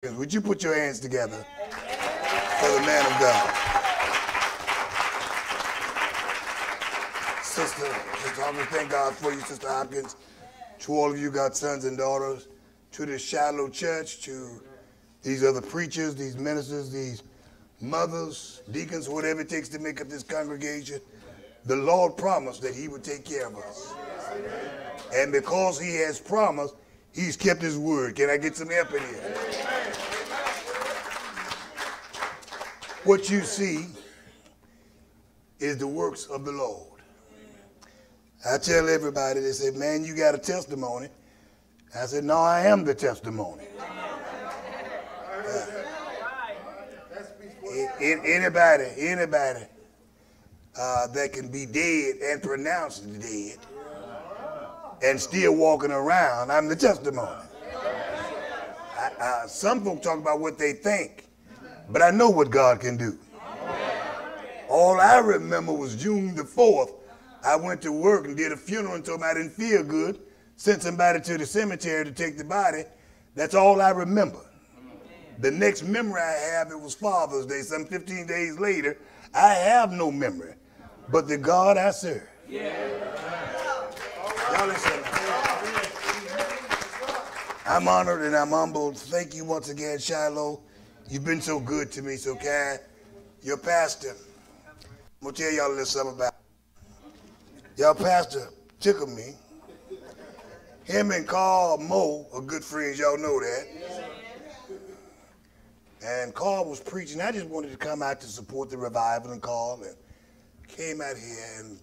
Would you put your hands together for the man of God? Sister Hopkins, thank God for you, Sister Hopkins. To all of you godsons and daughters, to the Shiloh Church, to these other preachers, these ministers, these mothers, deacons, whatever it takes to make up this congregation, the Lord promised that he would take care of us. And because he has promised, he's kept his word. Can I get some help in here? What you see is the works of the Lord. I tell everybody, they say, man, you got a testimony. I said, no, I am the testimony. Anybody that can be dead and pronounced dead and still walking around, I'm the testimony. Some folks talk about what they think, but I know what God can do. All I remember was June the 4th. I went to work and did a funeral and told me I didn't feel good. Sent somebody to the cemetery to take the body. That's all I remember. The next memory I have, it was Father's Day, some 15 days later. I have no memory, but the God I serve. Y'all listen. I'm honored and I'm humbled. Thank you once again, Shiloh. You've been so good to me, so kind. Your pastor, I'm going to tell y'all a little something about it. Y'all pastor tickled me. Him and Carl Moe are good friends, y'all know that. And Carl was preaching. I just wanted to come out to support the revival, and Carl and came out here, and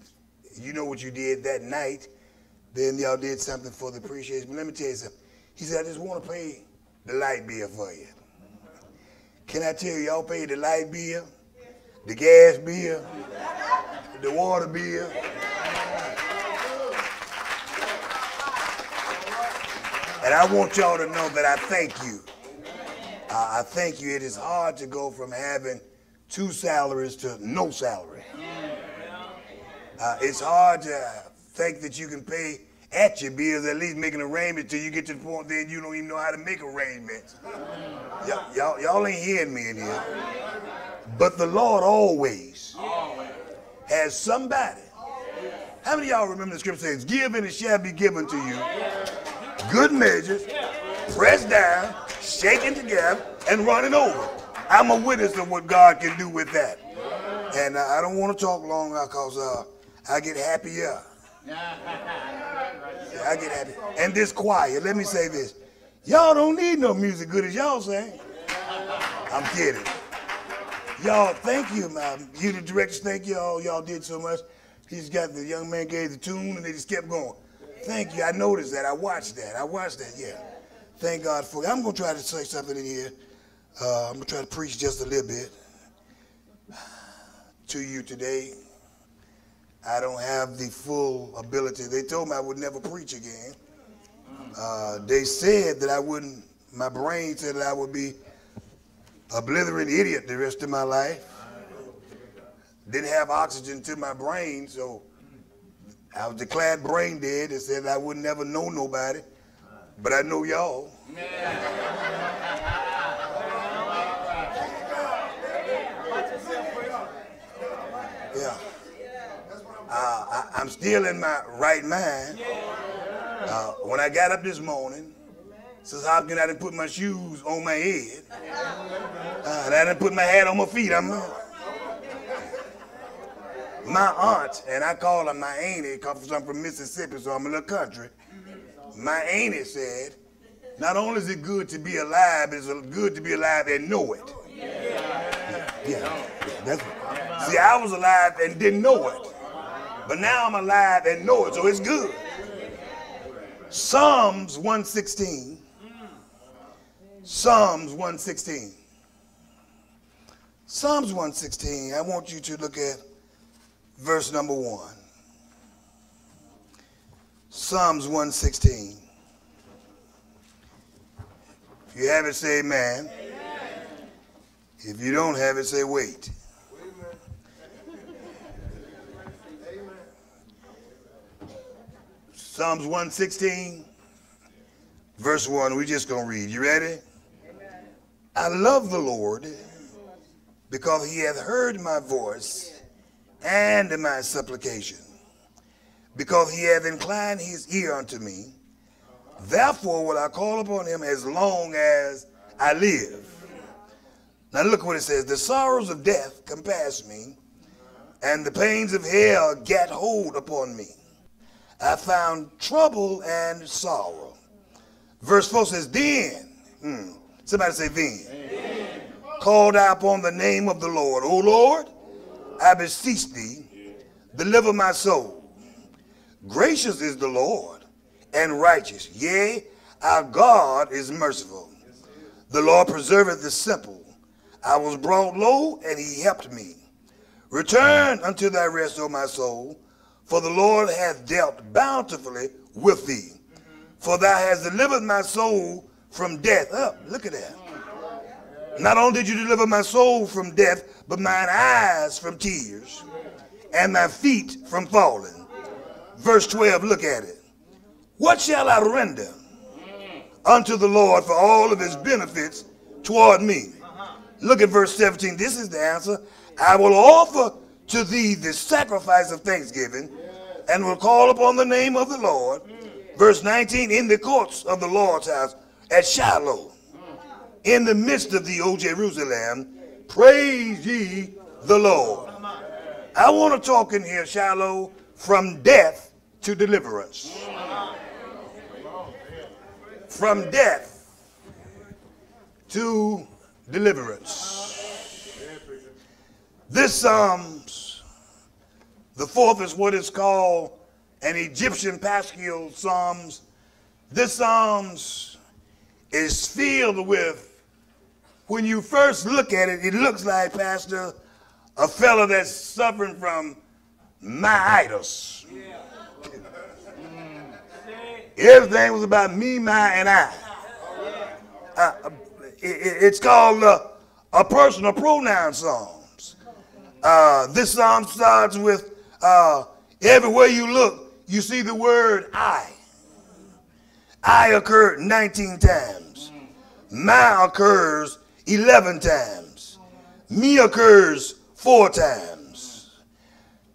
you know what you did that night. Then y'all did something for the appreciation. But let me tell you something. He said, I just want to pay the light bill for you. Can I tell you, y'all paid the light bill, the gas bill, the water bill. And I want y'all to know that I thank you. I thank you. It is hard to go from having 2 salaries to no salary. It's hard to think that you can pay at your bills, at least make an arrangement till you get to the point then you don't even know how to make arrangements. Y'all ain't hearing me in here. But the Lord always has somebody. How many of y'all remember the scripture says, give and it shall be given to you. Good measures, pressed down, shaken together, and running over. I'm a witness of what God can do with that. And I don't want to talk long because I get happier. I get happy. And this choir, let me say this. Y'all don't need no music good as y'all sing. I'm kidding. Y'all, thank you, man. You the directors, thank y'all. Y'all did so much. He's got the young man gave the tune and they just kept going. Thank you. I noticed that. I watched that, yeah. Thank God for it. I'm going to try to say something in here. I'm going to try to preach just a little bit to you today. I don't have the full ability. They told me I would never preach again. They said that I wouldn't, my brain said that I would be a blithering idiot the rest of my life. Didn't have oxygen to my brain, so I was declared brain dead. They said I would never know nobody, but I know y'all. Yeah. I'm still in my right mind. When I got up this morning, Sister Hopkins, I didn't put my shoes on my head. And I didn't put my hat on my feet. My aunt, and I call her my auntie because I'm from Mississippi, so I'm a little country. My auntie said, not only is it good to be alive, it's good to be alive and know it. That's it. See, I was alive and didn't know it. But now I'm alive and know it, so it's good. Psalms 116. Psalms 116. Psalms 116, I want you to look at verse number 1. Psalms 116. If you have it, say amen. If you don't have it, say wait. Psalms 116, verse 1. We're just going to read. You ready? I love the Lord because he hath heard my voice and my supplication, because he hath inclined his ear unto me. Therefore will I call upon him as long as I live. Now look what it says. The sorrows of death compassed me, and the pains of hell gat hold upon me. I found trouble and sorrow. Verse 4 says, then, somebody say then, called I upon the name of the Lord. O Lord, I beseech thee, deliver my soul. Gracious is the Lord, and righteous. Yea, our God is merciful. The Lord preserveth the simple. I was brought low, and he helped me. Return unto thy rest, O my soul, for the Lord hath dealt bountifully with thee. For thou hast delivered my soul from death. Look at that. Not only did you deliver my soul from death, but mine eyes from tears, and my feet from falling. Verse 12, look at it. What shall I render unto the Lord for all of his benefits toward me? Look at verse 17. This is the answer. I will offer to thee the sacrifice of thanksgiving, and will call upon the name of the Lord. Verse 19, in the courts of the Lord's house at Shiloh, in the midst of thee, O Jerusalem, praise ye the Lord. I want to talk in here, Shiloh, from death to deliverance. From death to deliverance. This Psalms, the fourth, is what is called an Egyptian Paschal Psalms. This Psalms is filled with, when you first look at it, it looks like, Pastor, a fella that's suffering from myitis. Everything was about me, my, and I. It's called a personal pronoun Psalms. This Psalm starts with, everywhere you look, you see the word I. I occurred 19 times. My occurs 11 times. Me occurs 4 times.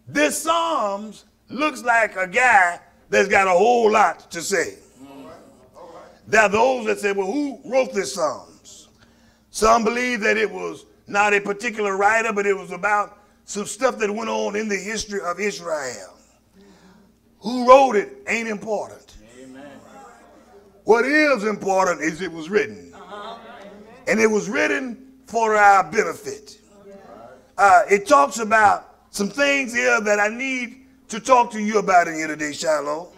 This Psalms looks like a guy that's got a whole lot to say. There are those that say, well, who wrote this Psalms? Some believe that it was not a particular writer, but it was about some stuff that went on in the history of Israel. Who wrote it ain't important. Amen. What is important is it was written. And it was written for our benefit. It talks about some things here that I need to talk to you about in here today, Shiloh.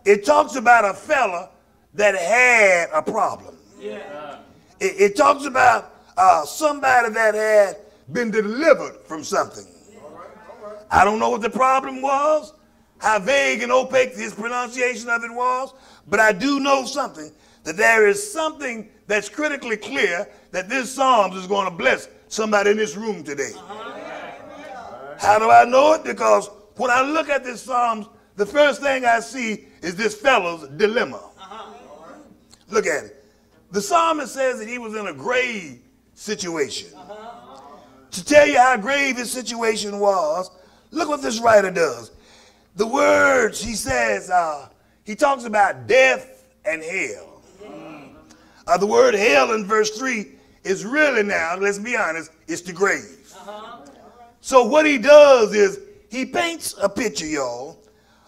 It talks about a fella that had a problem. It talks about somebody that had been delivered from something. I don't know what the problem was, how vague and opaque his pronunciation of it was, but I do know something, that there is something that's critically clear, that this Psalms is going to bless somebody in this room today. How do I know it? Because when I look at this Psalms, the first thing I see is this fellow's dilemma. Look at it. The psalmist says that he was in a grave situation. To tell you how grave his situation was, look what this writer does. The words he says, he talks about death and hell. The word hell in verse 3 is really, now, let's be honest, it's the grave. So what he does is he paints a picture, y'all,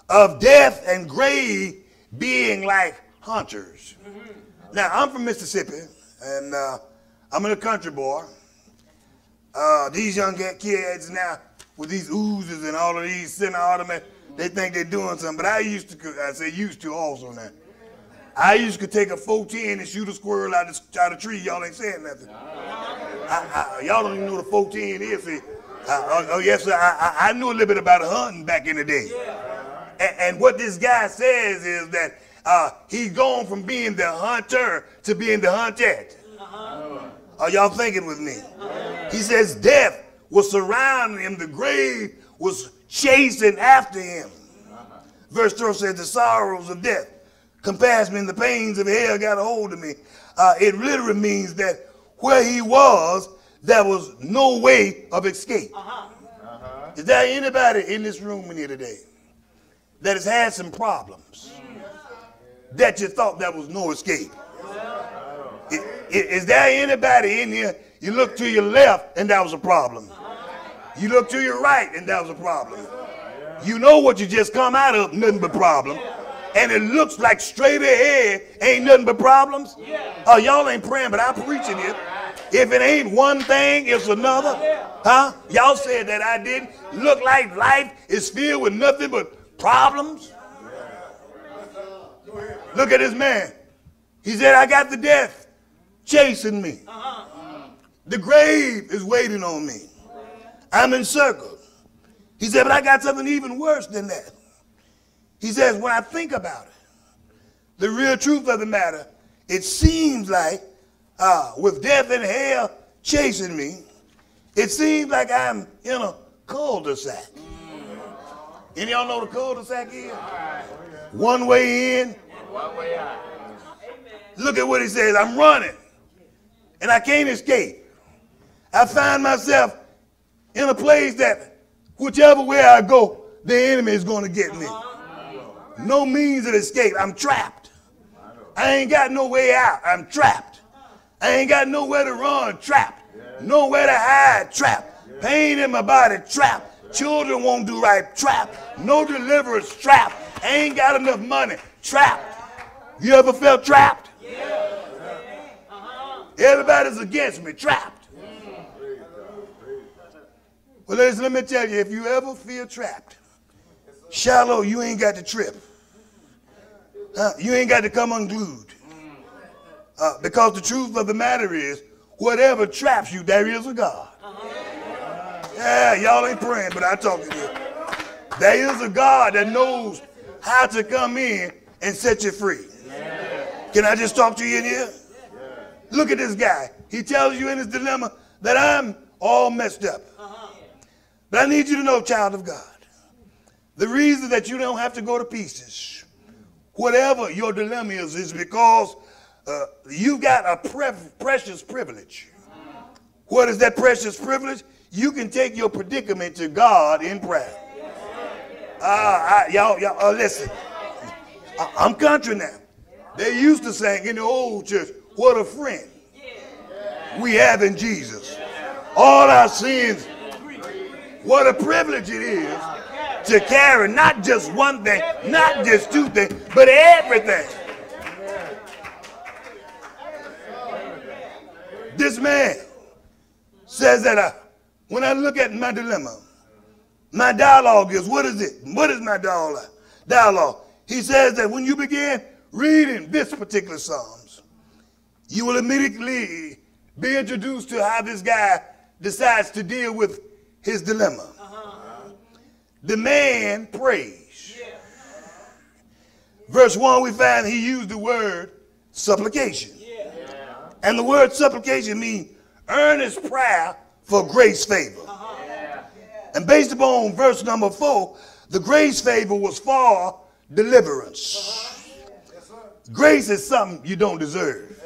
of death and grave being like hunters. Now, I'm from Mississippi, and I'm a country boy. These young kids now, with these oozes and all of these semi-automatic, they think they're doing something. But I say used to also now. I used to take a 410 and shoot a squirrel out of the tree. Y'all ain't saying nothing. Y'all don't even know what a 410 is. See, yes, sir, I knew a little bit about hunting back in the day. And what this guy says is that he's gone from being the hunter to being the hunted. Are y'all thinking with me? He says death was surrounding him. The grave was chasing after him. Verse 12 says the sorrows of death compassed me and the pains of hell got a hold of me. It literally means that where he was, there was no way of escape. Is there anybody in this room in here today that has had some problems that you thought there was no escape? Is there anybody in here, you look to your left and that was a problem? You look to your right and that was a problem. You know what you just come out of, nothing but problem. And it looks like straight ahead ain't nothing but problems. Oh, y'all ain't praying, but I'm preaching it. If it ain't one thing, it's another. Huh? Y'all said that I didn't. Look like life is filled with nothing but problems. Look at this man. He said, I got the death chasing me. The grave is waiting on me. I'm encircled. He said, but I got something even worse than that. He says, when I think about it, the real truth of the matter, it seems like with death and hell chasing me, it seems like I'm in a cul-de-sac. Any of y'all know the cul-de-sac is? One way in, one way out. Look at what he says. I'm running, and I can't escape. I find myself in a place that whichever way I go, the enemy is going to get me. No means of escape. I'm trapped. I ain't got no way out. I'm trapped. I ain't got nowhere to run. Trapped. Nowhere to hide. Trapped. Pain in my body. Trapped. Children won't do right. Trapped. No deliverance. Trapped. I ain't got enough money. Trapped. You ever felt trapped? Everybody's against me. Trapped. Well, ladies, let me tell you, if you ever feel trapped, Shiloh, you ain't got to trip. You ain't got to come unglued. Because the truth of the matter is, whatever traps you, there is a God. Yeah, y'all ain't praying, but I talk to you. There is a God that knows how to come in and set you free. Can I just talk to you in here? Look at this guy. He tells you in his dilemma that I'm all messed up. But I need you to know, child of God, the reason that you don't have to go to pieces, whatever your dilemma is because you got a precious privilege. What is that precious privilege? You can take your predicament to God in prayer. Y'all, listen. I'm country now. They used to sing in the old church, what a friend we have in Jesus. All our sins, what a privilege it is to carry not just one thing, not just two things, but everything. This man says that when I look at my dilemma, my dialogue is, what is it? What is my dialogue? He says that when you begin reading this particular Psalms, you will immediately be introduced to how this guy decides to deal with his dilemma. The man prays. Verse 1, we find he used the word supplication. And the word supplication means earnest prayer for grace favor. And based upon verse number 4, the grace favor was for deliverance. Grace is something you don't deserve.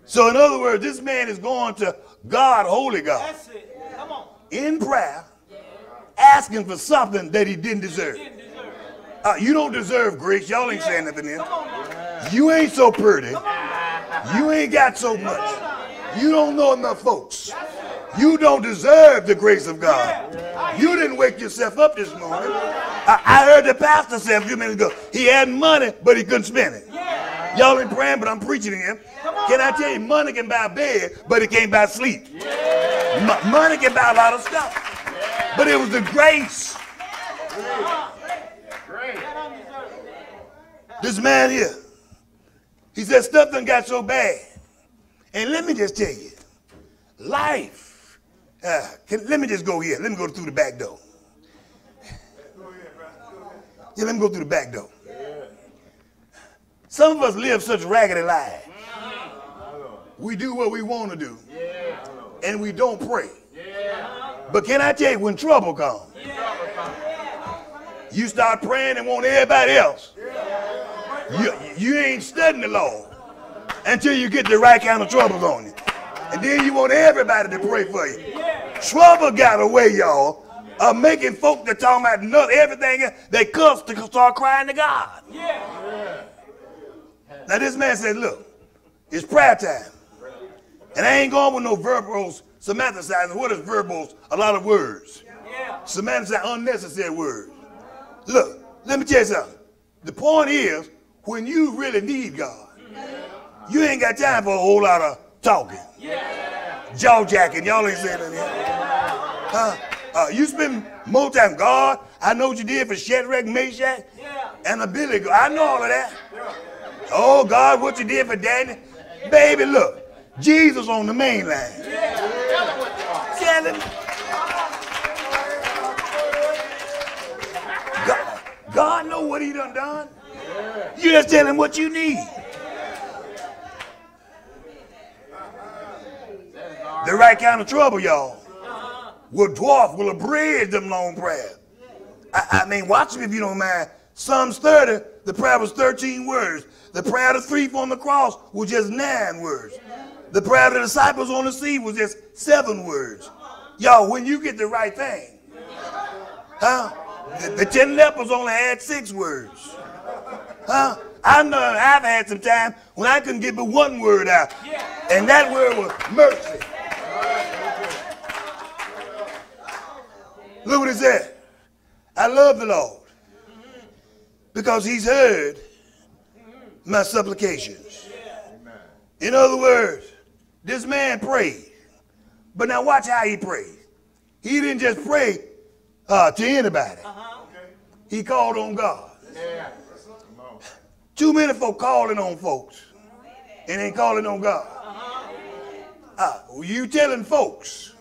So in other words, this man is going to God, holy God, in prayer, asking for something that he didn't deserve. You don't deserve grace. Y'all ain't saying nothing in. You ain't so pretty. You ain't got so much. You don't know enough folks. You don't deserve the grace of God. You didn't wake yourself up this morning. I heard the pastor say a few minutes ago, he had money, but he couldn't spend it. Y'all ain't praying, but I'm preaching to him. Can I tell you, money can buy a bed, but it can't buy sleep. Money can buy a lot of stuff. But it was the grace. This man here, he said stuff done got so bad. And let me just tell you, life, let me just go here. Let me go through the back door. Yeah, let me go through the back door. Some of us live such raggedy lives. We do what we want to do. And we don't pray. But can I tell you, when trouble comes, you start praying and want everybody else. You ain't studying the Lord. until you get the right kind of troubles on you. And then you want everybody to pray for you. Trouble got a way, y'all, of making folk that talking about everything else, they cuss to start crying to God. Now this man said, look, it's prayer time. And I ain't going with no verbals, semanticizing. What is verbals? A lot of words. Semanticizing, unnecessary words. Look, let me tell you something. The point is, when you really need God, you ain't got time for a whole lot of talking. Jaw jacking, y'all ain't saying that. You spend more time, God, I know what you did for Shadrach, Meshach, and Abednego. I know all of that. Oh, God, what you did for Daniel. Baby, look, Jesus on the main line. Tell him. God know what he done. You just tell him what you need. The right kind of trouble, y'all, will abridge them long prayers. I mean, watch me if you don't mind. Psalms 30, the prayer was 13 words. The prayer of the thief on the cross was just 9 words. The prayer of the disciples on the sea was just 7 words. Y'all, when you get the right thing, the 10 lepers only had 6 words. I know I've had some time when I couldn't get but 1 word out. And that word was mercy. Look what it said. I love the Lord because he's heard my supplications. In other words, this man prayed. But now watch how he prayed. He didn't just pray to anybody. He called on God. Too many folk calling on folks and ain't calling on God. You telling folks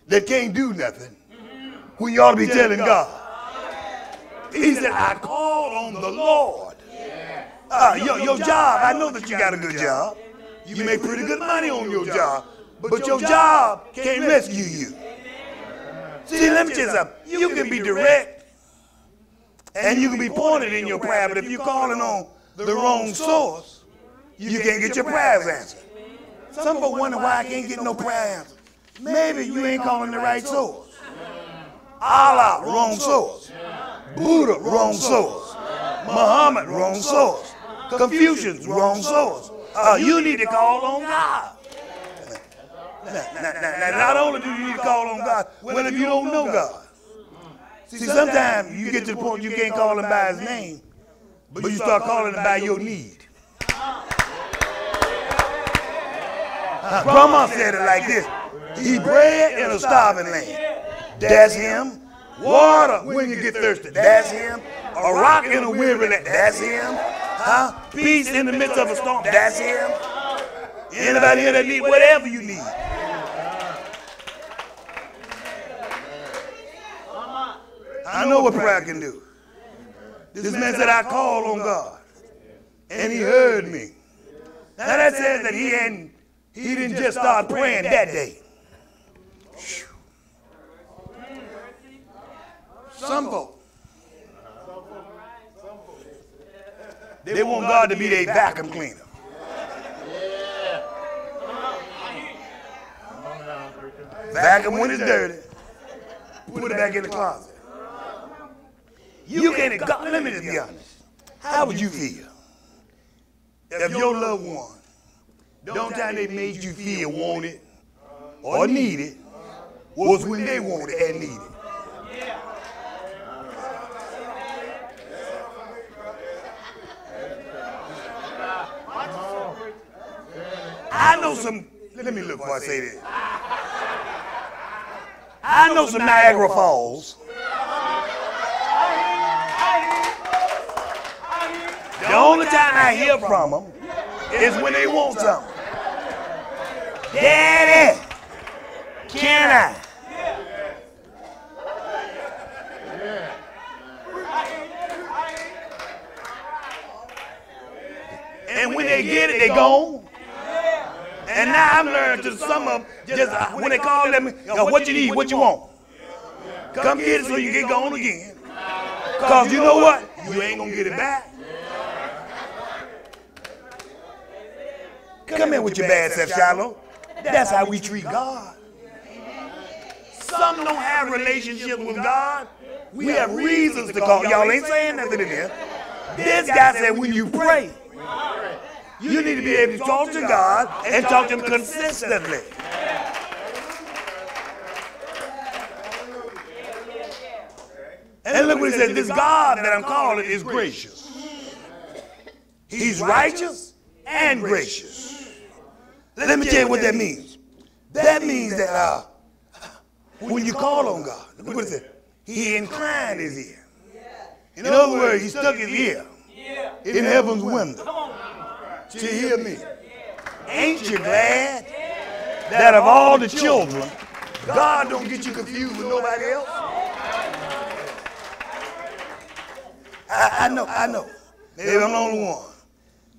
that can't do nothing when you ought to be telling God. He said, I called on the Lord. Your job, I know that you got a good job. You make pretty good money on your job. But your job can't rescue you. See, let me tell you something. You can be direct and you can be pointed in your prayer, but if you're calling on the wrong source, you can't get your prayers answered. Some folks wonder why I can't get no prayer answered. Maybe you ain't calling the right source. Allah, wrong source. Buddha, wrong source. Muhammad, wrong source. Confucius, wrong source. You need to call on God. Now, not only do you need to call on God, well, if you don't know God. See, sometimes you get to the point you can't call him by his name, but you start calling him by your need. Grandma said it like this. Eat bread in a starving land. That's him. Water when you get thirsty. That's him. A rock in a weary land. That's him. Peace in the midst of a storm. That's him. Anybody here that need whatever you need? I know what prayer can do. This man said, I called on God, and he heard me. Now that says that he didn't just start praying that day. Some folk, they want God to be their vacuum cleaner. Vacuum when it's dirty, put it back in the closet. You can't, God, let me just be honest. How would you feel if your loved one, the only time they made you feel wanted or needed was when they wanted and needed? I know some, let me look before I say this. I know some Niagara Falls. The only time I hear from them is when they want something. Daddy, can I? And when they get it, they gone. And now I'm learning to some of them, just when they call them, what you need, what you want. Come get it so you get gone again. Because you know what? You ain't going to get it back. Come here with your bad self, Shiloh. That's how we treat God. Some don't have relationships with God. We have reasons to call. Y'all ain't saying nothing in here. This guy said when you pray, you need to be able to talk to God and talk to him consistently. And look what he says, this God that I'm calling is gracious. He's righteous and gracious. Let me tell you what that means. That means that when you call on God, look what it says, he inclined his ear. In other words, he stuck his ear in heaven's window to hear me. Ain't you glad that of all the children, God don't get you confused with nobody else? I know. Maybe I'm the only one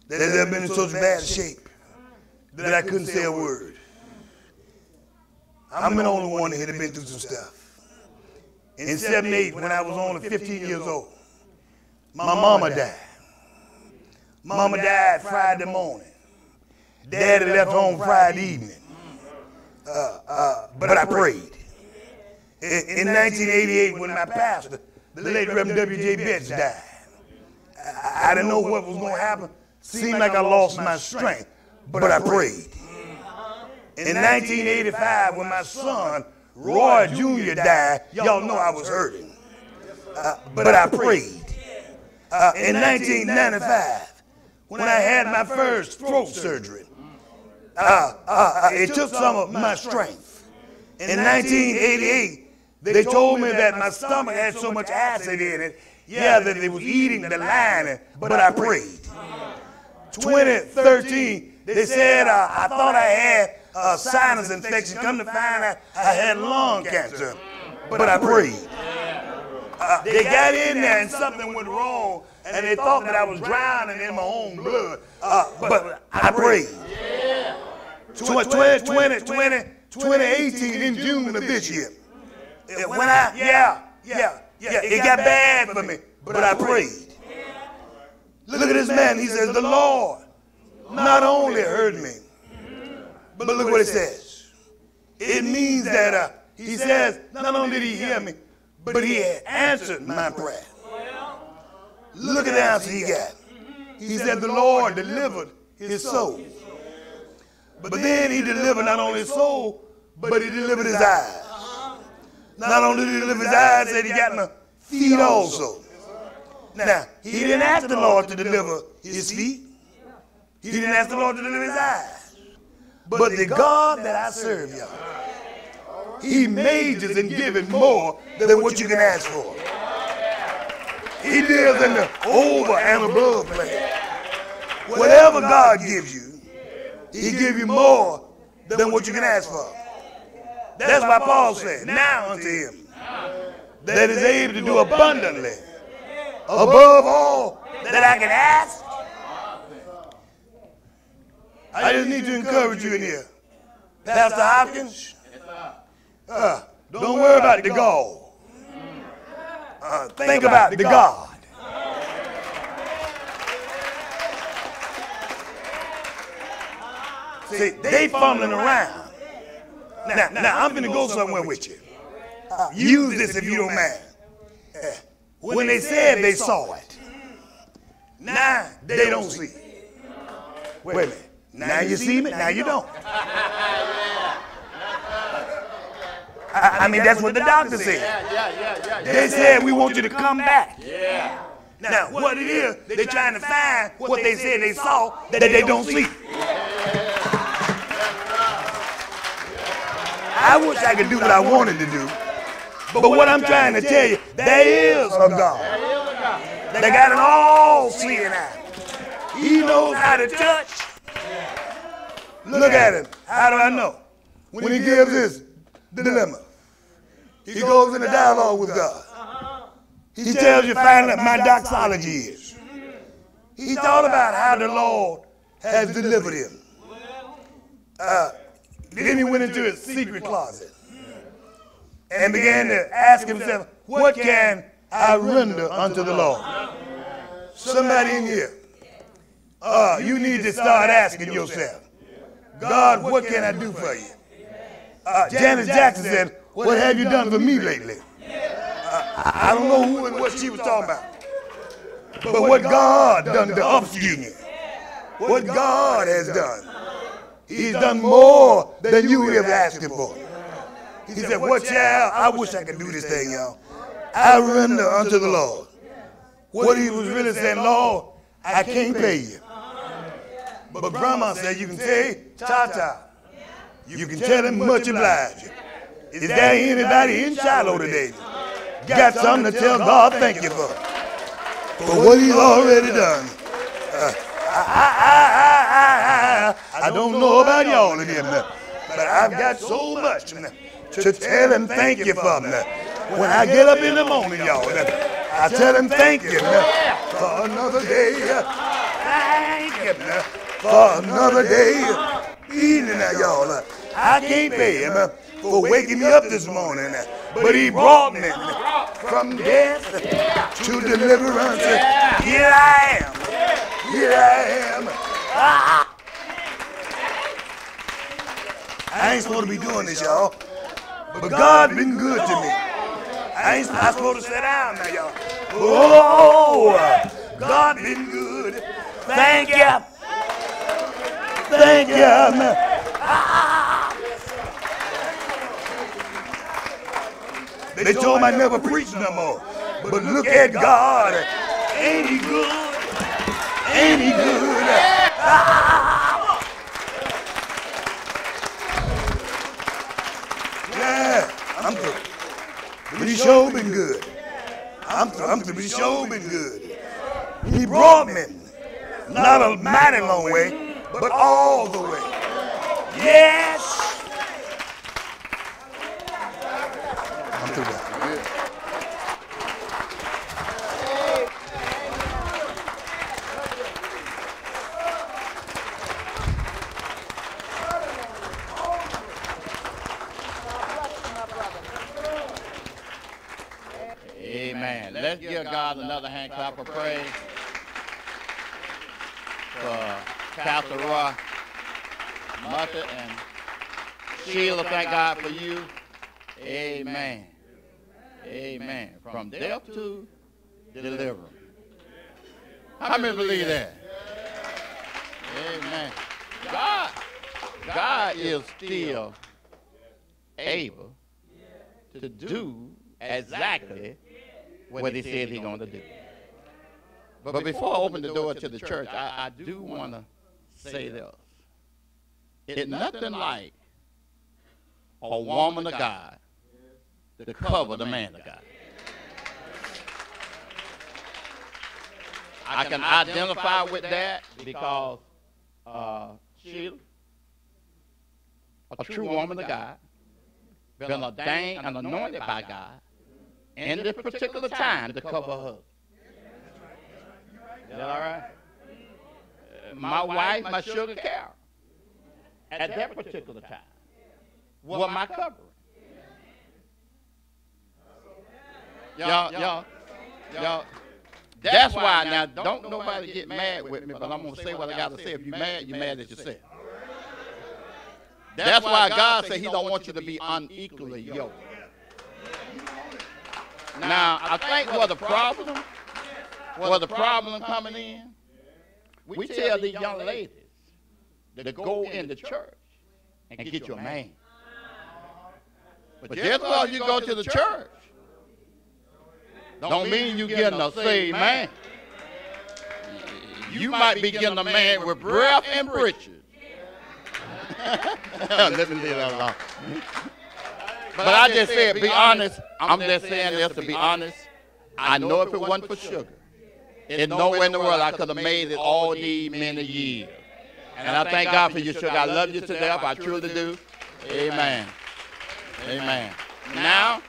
that has ever been in such bad shape that I couldn't say a word. I'm the only one that had been through some stuff. In 78, when I was only 15 years old, my mama died. Mama died Friday morning. Daddy left home Friday evening. But I prayed. In 1988, when my pastor, the late Reverend W.J. Betts, died, I didn't know what was going to happen. Seemed like I lost my strength, but I prayed. In 1985, when my son, Roy Jr. died, y'all know I was hurting. But I prayed. In 1995, when I had my first throat surgery, it took some of my strength. In 1988, they told me that my stomach had so much acid in it, that it was eating the lining, but I prayed. 2013, they said I thought I had a sinus infection. Come to find out I had lung cancer, but I prayed. They got in there and something went wrong, and they thought that I was drowning in my own blood, but I prayed. 2018, in June of this year, it got bad for me, but I prayed. Look at this man. He says, the Lord not only heard me, but look what it says. It means that he says, not only did he hear me, but he had answered my prayer. Look at the answer he got. He said the Lord delivered his soul. But then he delivered not only his soul, but he delivered his eyes. Not only did he deliver his eyes, he said he got my feet also. Now, he didn't ask the Lord to deliver his feet. He didn't ask the Lord to deliver his eyes. But the God that I serve, y'all, he majors in giving more than what you can ask for. He lives in the over and above place. Whatever God gives you, he gives you more than what you can ask for. That's why Paul said, now unto him that is able to do abundantly above all that I can ask. I just need to encourage you in here. Pastor Hopkins, don't worry about the gall. Think about the God. See, they fumbling around. Now I'm going to go somewhere with you. Use this if you don't mind. When they said they saw it, now they don't see it. Wait a minute. Now you see me, now you don't. I mean, that's what the doctor said. They said, we want you to come back. Now, what it is, they're trying to find what they said they saw that they don't see. I wish I could do what I wanted to do. But what I'm trying to tell you, there is a God that got an all-seeing eye. He knows how to touch. Look at him. How do I know? When he gives his dilemma, he goes in a dialogue with God. He tells you finally what my doxology is. He thought about how the Lord has delivered him. Then he went into his secret closet and began to ask himself, what can I render unto the Lord? Somebody in here, you need to start asking yourself, God, what can I do for you? Janet Jackson said, what have you done for me lately? I don't know who and what she was talking about. But what God done to upskill me, what God has done, he's done more than you ever asked him for. He said, what child? I wish I could do this thing, y'all. I render unto the Lord. What he was really saying, Lord, I can't pay you. But grandma said, you can say, ta-ta. You can tell him much obliged. Is there anybody in Shiloh today got something to tell God thank you for what he's already done? I don't know about y'all in here, but I've got so much to tell him thank you for. When I get up in the morning, y'all, I tell him thank you for another day. Thank you for another day. Evening, y'all. I can't pay him for waking me up this morning, but he brought me from death to deliverance. Here I am. Here I am. I ain't supposed to be doing this, y'all, but God been good to me. I ain't supposed to sit down now, y'all. Oh, God been good. Thank you. Thank you. They told me I never preach no more. But look at God. Ain't he good? Ain't he good? Yeah, I'm through. But he sure been good. I'm through, but he sure been good. He brought me not a mighty long way, but all the way. Yes. I'm through that. Amen. Let's give God another hand clap of praise for Pastor Roy, Mother, and Shiloh. Thank God for you. Amen. Amen. From death to deliverance. How many believe that? Amen. God is still able to do exactly what he said he's going to do. But before I open the door to the church, I do want to say this. It's nothing like a woman of God to cover the man of God. I can identify with that because Sheila, a true woman of God, been ordained and anointed by God in this particular time to cover her husband. Is that all right? My wife, my sugar Carol, at that particular time, was my covering. Y'all, that's why now don't nobody get mad with me, but I'm going to say what I got to say. If you're mad at yourself. That's why God said he don't want you to be unequally yoked. Now, I think where the problem coming in, we tell these young ladies to go in the church and get you a man. But just because you go to the church, don't mean you getting a saved man. You might be getting a man with breath and breeches. Let me leave that alone. But I just said, be honest. I'm just saying this to be honest. I know if it wasn't for sugar, there's nowhere in the world I could have made it all these many years. And I thank God for you, sugar. I love you to death. I truly do. Amen. Amen. Now,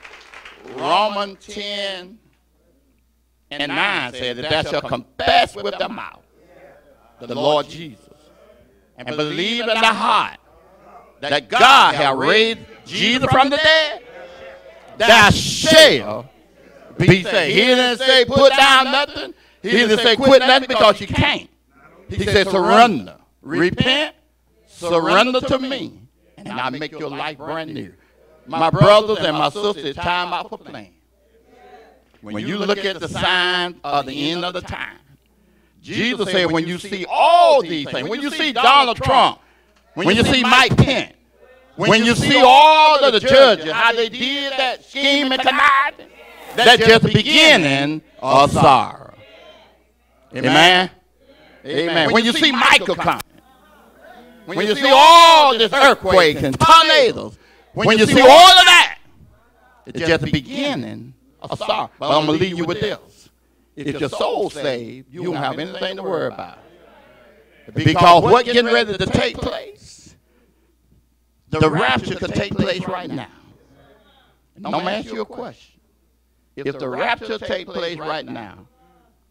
Romans 10 and 9 said that thou shalt confess with the mouth the Lord Jesus and believe in the heart that God hath raised Jesus from the dead, thou shalt be saved. He didn't say put down nothing. He didn't say quit nothing because you can't. He said surrender, repent, surrender to me, and I make your life brand new. My brothers and my sisters, it's time out for playing. When you look at the sign of the end of the time, Jesus said when you see all these things, when you see Donald Trump, when you see Mike Pence, when you see all of the judges, how they did that scheme and conniving, that's just the beginning of sorrow. Amen? Amen. When you see Michael coming, when you see all this earthquakes and tornadoes, when you see all of that, it's just the beginning of sorrow. But I'm going to leave you with this. If your soul's saved, you don't have anything to worry about. Because what's getting ready to take place, the rapture could take place right now. And I'm going to ask you a question. If the rapture take place right now,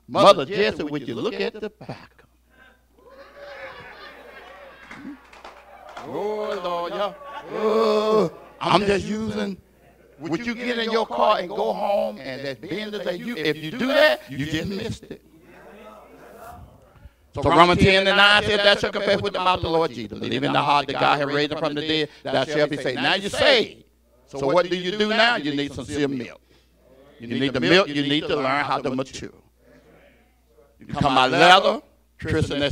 Mother Jessie, would you look at the back? Oh, Lord, y'all. Oh, I'm just using. Would you get in your car and go home and that's being to say, if you do that, you just missed it. So Romans 10:9 says, thou shalt confess with the mouth the Lord Jesus, believe in the heart that God has raised him from the dead, thou shalt be saved. Now you're saved. So what do you do now? You need some sincere milk. You need the milk. You need to learn how to mature. You come out leather, Tristan,